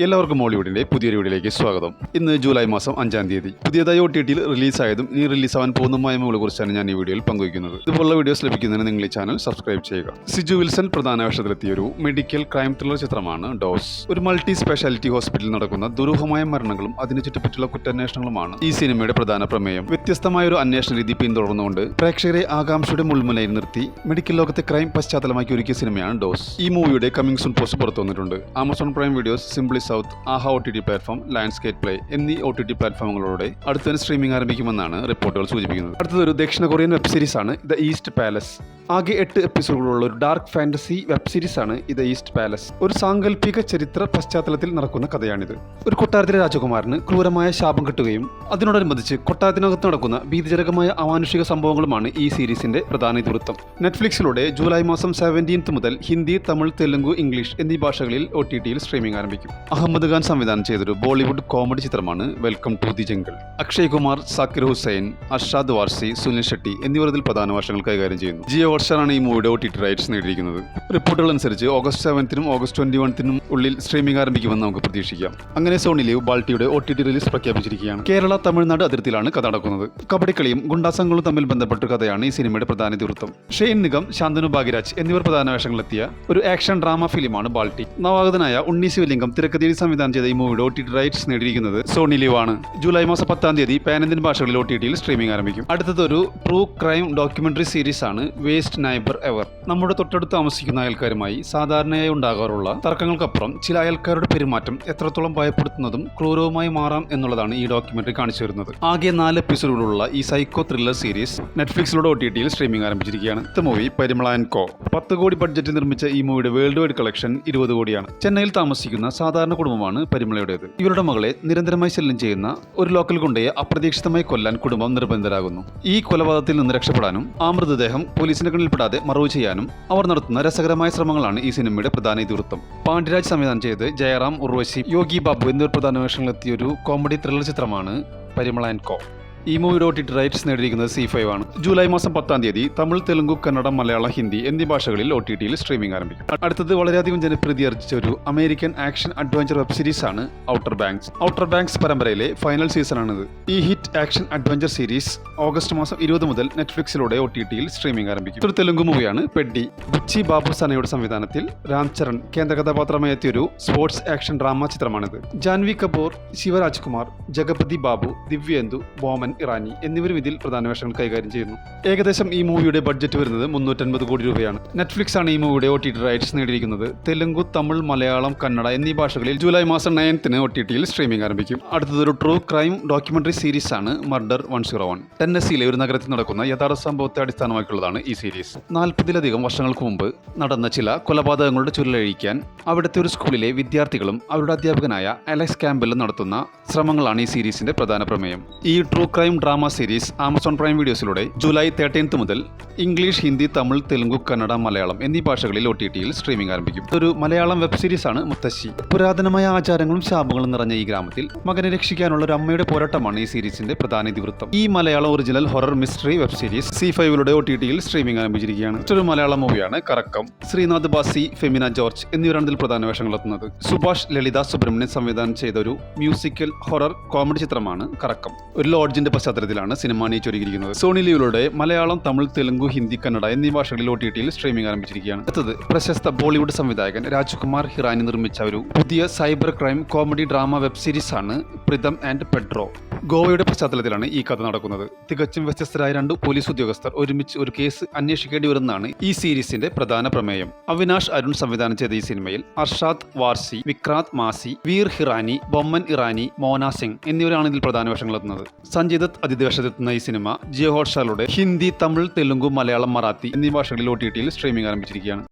എല്ലാവർക്കും മോളിവുഡിന്റെ പുതിയൊരു വീഡിയോയിലേക്ക് സ്വാഗതം. ഇന്ന് ജൂലൈ മാസം 5-ാം തീയതി പുതിയതായി OTTയിൽ റിലീസായതും ഇനി റിലീസാവാൻ പോകുന്നതുമായ കുറിച്ചാണ് ഞാൻ ഈ വീഡിയോയിൽ പങ്കുവയ്ക്കുന്നത്. ഇതുപോലുള്ള വീഡിയോസ് ലഭിക്കുന്നതിന് നിങ്ങൾ ഈ ചാനൽ സബ്സ്ക്രൈബ് ചെയ്യുക. സിജു വിൽസൺ പ്രധാന വേഷത്തിലെത്തിയ ഒരു മെഡിക്കൽ ക്രൈം ത്രില്ലർ ചിത്രമാണ് ഡോസ്. ഒരു മൾട്ടി സ്പെഷ്യാലിറ്റി ഹോസ്പിറ്റലിൽ നടക്കുന്ന ദുരൂഹമായ മരണങ്ങളും അതിനു ചുറ്റുപറ്റുള്ള കുറ്റാന്വേഷണങ്ങളുമാണ് ഈ സിനിമയുടെ പ്രധാന പ്രമേയം. വ്യത്യസ്തമായ ഒരു അന്വേഷണ രീതി പിന്തുടർന്നുകൊണ്ട് പ്രേക്ഷകരെ ആകാംക്ഷയുടെ മുൾമുനയിൽ നിർത്തി മെഡിക്കൽ ലോകത്തെ ക്രൈം പശ്ചാത്തലമാക്കി ഒരുക്കിയ സിനിമയാണ് ഡോസ്. ഈ മൂവിയുടെ കമ്മിങ് സൂൺ പോസ്റ്റ് പുറത്തു വന്നിട്ടുണ്ട്. Amazon prime videos, simply south, Aha OTT platform, Lionsgate play എന്നീ OTT പ്ലാറ്റ്ഫോമുകളോടെ അടുത്ത സ്ട്രീമിംഗ് ആരംഭിക്കുമെന്നാണ് റിപ്പോർട്ടുകൾ സൂചിപ്പിക്കുന്നത്. അടുത്തതൊരു ദക്ഷിണ കൊറിയൻ വെബ് സീരീസ് ആണ് ദ ഈസ്റ്റ് പാലസ്. ആകെ 8 എപ്പിസോഡുകളുള്ള ഒരു ഡാർക്ക് ഫാന്റസി വെബ് സീരീസ് ആണ് ദ ഈസ്റ്റ് പാലസ്. ഒരു സാങ്കല്പിക ചരിത്ര പശ്ചാത്തലത്തിൽ നടക്കുന്ന കഥയാണിത്. ഒരു കൊട്ടാരത്തിലെ രാജകുമാരന് ക്രൂരമായ ശാപം കിട്ടുകയും അതിനോടനുബന്ധിച്ച് കൊട്ടാരത്തിനകത്ത് നടക്കുന്ന ഭീതിജനകമായ അമാനുഷിക സംഭവങ്ങളുമാണ് ഈ സീരീസിന്റെ പ്രധാന ഇതിവൃത്തം. നെറ്റ്ഫ്ലിക്സിലൂടെ ജൂലൈ മാസം 17 മുതൽ ഹിന്ദി, തമിഴ്, തെലുങ്ക്, ഇംഗ്ലീഷ് എന്നീ ഭാഷകളിൽ OTTയിൽ സ്ട്രീമിംഗ് ആരംഭിക്കും. അഹമ്മദ് ഖാൻ സംവിധാനം ചെയ്തൊരു ബോളിവുഡ് കോമഡി ചിത്രമാണ് welcome to the jungle. Akshay Kumar, Zakir Hussain, Arshad Warsi, Suniel Shetty എന്നിവർ ഇതിൽ പ്രധാന വേഷങ്ങൾ കൈകാര്യം ചെയ്യുന്നു. ജിയോ ഹോട്ട്സ്റ്റാറാണ് ഈ മൂവിയുടെ OTT റൈറ്റ്സ് നേടിയിരിക്കുന്നത്. റിപ്പോർട്ടുകൾ അനുസരിച്ച് ഓഗസ്റ്റ് 7 ഓഗസ്റ്റ് 21 ഉള്ളിൽ സ്ട്രീമിംഗ് ആരംഭിക്കുമെന്ന് നമുക്ക് പ്രതീക്ഷിക്കാം. അങ്ങനെ സോണി ലീവ് ബാൾട്ടിയുടെ OTT റിലീസ് പ്രഖ്യാപിച്ചിരിക്കുകയാണ്. കേരള തമിഴ്നാട് അതിർത്തിയിലാണ് കഥ നടക്കുന്നത്. കബഡിക്കളിയും ഗുണ്ടാസംഘങ്ങളും തമ്മിൽ ബന്ധപ്പെട്ട കഥയാണ് ഈ സിനിമയുടെ പ്രധാന ഇതിവൃത്തം. ഷെയ്ൻ നിഗം, ശാന്തനു ഭാഗ്യരാജ് എന്നിവർ പ്രധാന വേഷങ്ങളിലെത്തിയ ഒരു ആക്ഷൻ ഡ്രാമ ഫിലിമാണ് ബാൾട്ടി. നവാഗതനായ ഉണ്ണി ശിവലിംഗം തിരക്കഥയിൽ സംവിധാനം ചെയ്ത ഈ മൂവിയുടെ OTT റൈറ്റ്സ് നേടിയിരിക്കുന്നത് സോണി ലീവ് ആണ്. ജൂലൈ മാസം 10-ാം തീയതി പാൻ ഇന്ത്യൻ ഭാഷകളിൽ OTTയിൽ സ്ട്രീമിംഗ് ആരംഭിക്കും. അടുത്തതൊരു ട്രൂ ക്രൈം ഡോക്യുമെന്ററി സീരീസ് ആണ് വേസ്റ്റ് നൈബർ എവർ. നമ്മുടെ തൊട്ടടുത്ത് താമസിക്കുന്ന അയൽക്കാരുമായി സാധാരണയായി ഉണ്ടാകാറുള്ള തർക്കങ്ങൾക്കപ്പുറം ചില അയൽക്കാരുടെ പെരുമാറ്റം എത്രത്തോളം ഭയപ്പെടുത്തുന്നതും ക്രൂരവുമായി മാറാം എന്നുള്ളതാണ് ഈ ഡോക്യുമെന്ററി കാണിച്ചു വരുന്നത്. ആകെ 4 എപ്പിസോഡുകളുള്ള ഈ സൈക്കോ ത്രില്ലർ സീരീസ് നെറ്റ്ഫ്ലിക്സിലൂടെ OTTയിൽ സ്ട്രീമിംഗ് ആരംഭിച്ചിരിക്കുകയാണ്. ഈ മൂവി പരിമള ആൻഡ് കോ 10 കോടി ബഡ്ജറ്റിൽ നിർമ്മിച്ച ഈ മൂവിയുടെ വേൾഡ് വൈഡ് കളക്ഷൻ 20 കോടിയാണ്. ചെന്നൈയിൽ താമസിക്കുന്ന സാധാരണ കുടുംബമാണ് പരിമളയുടേത്. ഇവരുടെ മകളെ നിരന്തരമായി ശല്യം ചെയ്യുന്ന ഒരു ലോക്കൽ ഗുണ്ടയെ അപ്രതീക്ഷിതമായി കൊല്ലാൻ കുടുംബം നിർബന്ധരാകുന്നു. ഈ കൊലപാതകത്തിൽ നിന്ന് രക്ഷപ്പെടാനും ആ മൃതദേഹം പോലീസിന്റെ കണ്ണിൽപ്പെടാതെ മറവ് ചെയ്യാനും അവർ നടത്തുന്ന രസകരമായ ശ്രമങ്ങളാണ് ഈ സിനിമയുടെ പ്രധാന ഇതിവൃത്തം. പാണ്ഡ്യരാജ് സംവിധാനം ചെയ്ത് ജയറാം, ഉർവശി, യോഗി ബാബു എന്നിവർ പ്രധാന വേഷങ്ങളിലെത്തിയ ഒരു കോമഡി ത്രില്ലർ ചിത്രമാണ് പരിമള ആൻഡ് കോ. ഈ മൂവിയുടെ OTT റൈറ്റ്സ് നേടിയിരിക്കുന്നത് C5 ആണ്. ജൂലൈ മാസം 10-ാം തീയതി തമിഴ്, തെലുങ്ക്, കന്നഡ, മലയാളം, ഹിന്ദി എന്നീ ഭാഷകളിൽ OTTയിൽ സ്ട്രീമിംഗ് ആരംഭിക്കും. അടുത്തത് വളരെയധികം ജനപ്രീതി ആർജിച്ച ഒരു American action adventure web series ആണ് ഔട്ടർ ബാങ്ക്സ്. ഔട്ടർ ബാങ്ക്സ് പരമ്പരയിലെ ഫൈനൽ സീസണാണിത്. ഈ hit action adventure series August മാസം 20 മുതൽ നെറ്റ്ഫ്ലിക്സിലൂടെ OTTയിൽ സ്ട്രീമിംഗ് ആരംഭിക്കും. ഒരു തെലുങ്ക് മൂവിയാണ് പെഡ്ഡി. ബുച്ചി ബാബു സനയുടെ സംവിധാനത്തിൽ രാം ചരൺ കേന്ദ്ര കഥാപാത്രമായി എത്തിയ ഒരു സ്പോർട്സ് ആക്ഷൻ ഡ്രാമ ചിത്രമാണിത്. ജാൻവി കപൂർ, ശിവരാജ് കുമാർ, ജഗപതി ബാബു, ദിവ്യേന്ദു, ബോമൻ ഇറാനി എന്നിവരും ഇതിൽ പ്രധാന വേഷങ്ങൾ കൈകാര്യം ചെയ്യുന്നു. ഏകദേശം ഈ മൂവിയുടെ ബഡ്ജറ്റ് വരുന്നത് 350 കോടി രൂപയാണ്. നെറ്റ്ഫ്ലിക്സ് ആണ് ഈ മൂവിയുടെ OTT റൈറ്റ്സ് നേടിയിരിക്കുന്നത്. തെലുങ്ക്, തമിഴ്, മലയാളം, കന്നഡ എന്നീ ഭാഷകളിൽ ജൂലൈ മാസം 9 OTTയിൽ സ്ട്രീമിംഗ് ആരംഭിക്കും. അടുത്തതൊരു ട്രൂ ക്രൈം ഡോക്യുമെന്ററി സീരീസ് ആണ് മർഡർ 101. ടെന്നസിയിലെ ഒരു നഗരത്തിൽ നടക്കുന്ന യഥാർത്ഥ സംഭവത്തെ അടിസ്ഥാനമാക്കിയുള്ളതാണ് ഈ സീരീസ്. 40-ലധികം വർഷങ്ങൾക്ക് മുമ്പ് നടന്ന ചില കൊലപാതകങ്ങളുടെ ചുരുളഴിക്കാൻ അവിടുത്തെ ഒരു സ്കൂളിലെ വിദ്യാർത്ഥികളും അവരുടെ അധ്യാപകനായ അലക്സ് ക്യാമ്പലും നടത്തുന്ന ശ്രമങ്ങളാണ് ഈ സീരീസിന്റെ പ്രധാന പ്രമേയം. ഈ true crime drama series Amazon prime വീഡിയോസിലൂടെ ജൂലൈ 13 മുതൽ ഇംഗ്ലീഷ്, ഹിന്ദി, തമിഴ്, തെലുങ്ക്, കന്നഡ, മലയാളം എന്നീ ഭാഷകളിൽ OTTയിൽ സ്ട്രീമിംഗ് ആരംഭിക്കും. ഒരു മലയാളം വെബ് സീരീസ് ആണ് മുത്തശ്ശി. പുരാതനമായ ആചാരങ്ങളും ശാപങ്ങളും നിറഞ്ഞ ഈ ഗ്രാമത്തിൽ മകനെ രക്ഷിക്കാനുള്ള ഒരു അമ്മയുടെ പോരാട്ടമാണ് ഈ സീരീസിന്റെ പ്രധാന ഇതിവൃത്തം. ഈ Malayalam original horror mystery web series C5 OTTയിൽ സ്ട്രീമിംഗ് ആരംഭിച്ചിരിക്കുകയാണ്. മറ്റൊരു മലയാളം മൂവിയാണ് കറക്കം. ശ്രീനാഥ് ബാസി, ഫെമിന ജോർജ് എന്നിവരാണ് ഇതിൽ പ്രധാന വേഷങ്ങളെത്തുന്നത്. സുഭാഷ് ലളിത സുബ്രഹ്മണ്യൻ സംവിധാനം ചെയ്ത ഒരു മ്യൂസിക്കൽ ഹൊറർ കോമഡി ചിത്രമാണ് കറക്കം. ഒരു ലോഡ്ജിന്റെ പശ്ചാത്തലത്തിലാണ് സിനിമ അണിയിച്ചൊരുക്കിയിരിക്കുന്നത്. സോണി ലീവിലൂടെ മലയാളം, തമിഴ്, തെലുങ്ക്, ഹിന്ദി, കന്നഡ എന്നീ ഭാഷകളിൽ OTTയിൽ സ്ട്രീമിംഗ് ആരംഭിച്ചിരിക്കുകയാണ്. അടുത്തത് പ്രശസ്ത ബോളിവുഡ് സംവിധായകൻ രാജ്കുമാർ ഹിറാനി നിർമ്മിച്ച ഒരു പുതിയ cyber crime comedy drama web series ആണ് പ്രിതം ആൻഡ് പെഡ്രോ. ഗോവയുടെ പശ്ചാത്തലത്തിലാണ് ഈ കഥ നടക്കുന്നത്. തികച്ചും വ്യത്യസ്തരായ 2 പോലീസ് ഉദ്യോഗസ്ഥർ ഒരുമിച്ച് ഒരു കേസ് അന്വേഷിക്കേണ്ടി വരുന്നതാണ് ഈ സീരീസിന്റെ പ്രധാന പ്രമേയം. അവിനാഷ് അരുൺ സംവിധാനം ചെയ്ത ഈ സിനിമയിൽ അർഷാദ് വാർസി, വിക്രാന്ത് മാസി, വീർ ഹിറാനി, ബൊമ്മൻ ഇറാനി, മോന സിംഗ് എന്നിവരാണ് ഇതിൽ പ്രധാന വേഷങ്ങളെത്തുന്നത്. സഞ്ജയ് ദത്ത് അതിഥിവേഷത്തെത്തുന്ന ഈ സിനിമ ജിയോ ഹോട്ട്സ്റ്റാറിലൂടെ ഹിന്ദി, തമിഴ്, തെലുങ്ക്, മലയാളം, മറാത്തി എന്നീ ഭാഷകളിൽ OTTയിൽ സ്ട്രീമിംഗ് ആരംഭിച്ചിരിക്കുകയാണ്.